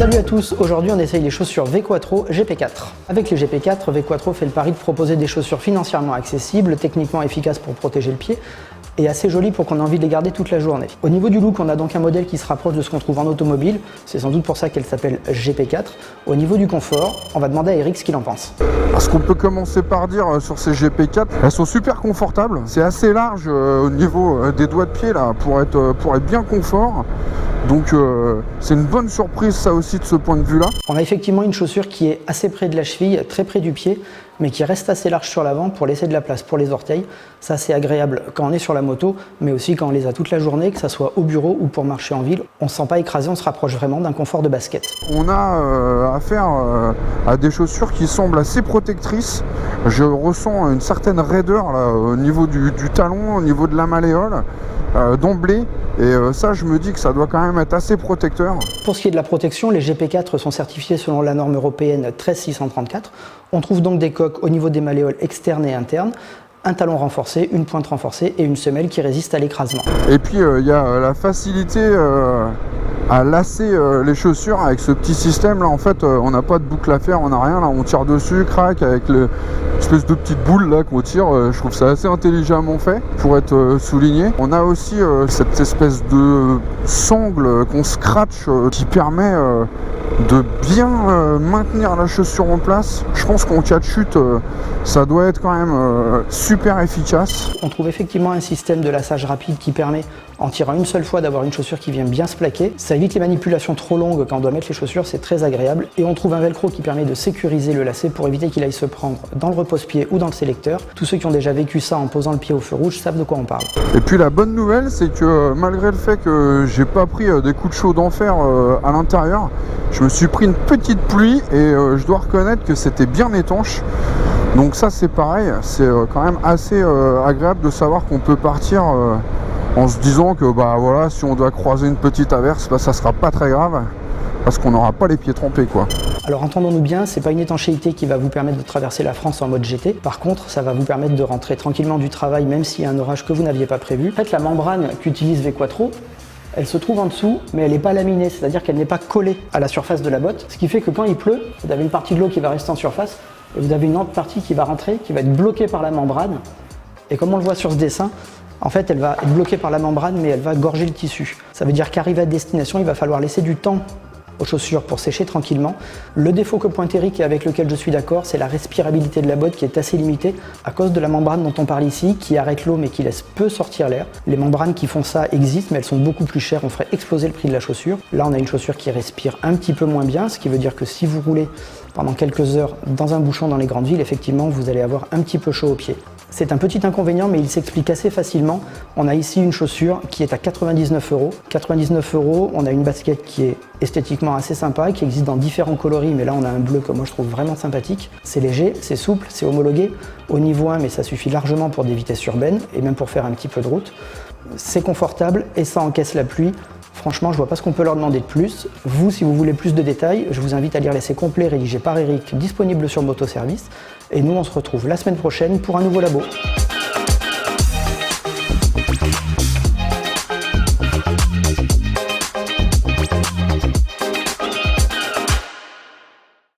Salut à tous, aujourd'hui on essaye les chaussures V-Quattro GP4. Avec les GP4, V-Quattro fait le pari de proposer des chaussures financièrement accessibles, techniquement efficaces pour protéger le pied et assez jolies pour qu'on ait envie de les garder toute la journée. Au niveau du look, on a donc un modèle qui se rapproche de ce qu'on trouve en automobile, c'est sans doute pour ça qu'elle s'appelle GP4. Au niveau du confort, on va demander à Eric ce qu'il en pense. Ce qu'on peut commencer par dire sur ces GP4, elles sont super confortables, c'est assez large au niveau des doigts de pied là, pour être bien confort. Donc c'est une bonne surprise ça aussi de ce point de vue là. On a effectivement une chaussure qui est assez près de la cheville, très près du pied, mais qui reste assez large sur l'avant pour laisser de la place pour les orteils. Ça c'est agréable quand on est sur la moto, mais aussi quand on les a toute la journée, que ça soit au bureau ou pour marcher en ville. On ne se sent pas écrasé, on se rapproche vraiment d'un confort de basket. On a affaire à des chaussures qui semblent assez protectrices. Je ressens une certaine raideur là, au niveau du talon, au niveau de la malléole. D'emblée, et ça je me dis que ça doit quand même être assez protecteur. Pour ce qui est de la protection, les GP4 sont certifiés selon la norme européenne 13634. On trouve donc des coques au niveau des malléoles externes et internes, un talon renforcé, une pointe renforcée et une semelle qui résiste à l'écrasement. Et puis il y a la facilité à lasser les chaussures avec ce petit système là. En fait on n'a pas de boucle à faire, on n'a rien là, on tire dessus, crac, avec l'espèce de petite boule là qu'on tire. Je trouve ça assez intelligemment fait pour être souligné. On a aussi cette espèce de sangle qu'on scratch qui permet de bien maintenir la chaussure en place. Je pense qu'en cas de chute ça doit être quand même super efficace. On trouve effectivement un système de lassage rapide qui permet, en tirant une seule fois, d'avoir une chaussure qui vient bien se plaquer. Ça évite les manipulations trop longues quand on doit mettre les chaussures, c'est très agréable. Et on trouve un velcro qui permet de sécuriser le lacet pour éviter qu'il aille se prendre dans le repose-pied ou dans le sélecteur. Tous ceux qui ont déjà vécu ça en posant le pied au feu rouge savent de quoi on parle. Et puis la bonne nouvelle, c'est que malgré le fait que j'ai pas pris des coups de chaud d'enfer à l'intérieur, je me suis pris une petite pluie et je dois reconnaître que c'était bien étanche. Donc ça c'est pareil, c'est quand même assez agréable de savoir qu'on peut partir en se disant que bah voilà, si on doit croiser une petite averse, bah, ça sera pas très grave parce qu'on n'aura pas les pieds trempés quoi. Alors entendons-nous bien, c'est pas une étanchéité qui va vous permettre de traverser la France en mode GT. Par contre, ça va vous permettre de rentrer tranquillement du travail même s'il y a un orage que vous n'aviez pas prévu. En fait, la membrane qu'utilise V-Quattro, elle se trouve en dessous, mais elle n'est pas laminée, c'est-à-dire qu'elle n'est pas collée à la surface de la botte. Ce qui fait que quand il pleut, vous avez une partie de l'eau qui va rester en surface et vous avez une autre partie qui va rentrer, qui va être bloquée par la membrane. Et comme on le voit sur ce dessin, en fait, elle va être bloquée par la membrane, mais elle va gorger le tissu. Ça veut dire qu'arrivé à destination, il va falloir laisser du temps aux chaussures pour sécher tranquillement. Le défaut que pointe Eric et avec lequel je suis d'accord, c'est la respirabilité de la botte qui est assez limitée à cause de la membrane dont on parle ici, qui arrête l'eau mais qui laisse peu sortir l'air. Les membranes qui font ça existent, mais elles sont beaucoup plus chères, on ferait exploser le prix de la chaussure. Là, on a une chaussure qui respire un petit peu moins bien, ce qui veut dire que si vous roulez pendant quelques heures dans un bouchon dans les grandes villes, effectivement, vous allez avoir un petit peu chaud aux pieds. C'est un petit inconvénient, mais il s'explique assez facilement. On a ici une chaussure qui est à 99 €. 99 €, on a une basket qui est esthétiquement assez sympa, qui existe dans différents coloris, mais là on a un bleu que moi je trouve vraiment sympathique. C'est léger, c'est souple, c'est homologué au niveau 1, mais ça suffit largement pour des vitesses urbaines et même pour faire un petit peu de route. C'est confortable et ça encaisse la pluie. Franchement, je vois pas ce qu'on peut leur demander de plus. Vous, si vous voulez plus de détails, je vous invite à lire l'essai complet rédigé par Eric, disponible sur Motoservice. Et nous, on se retrouve la semaine prochaine pour un nouveau labo.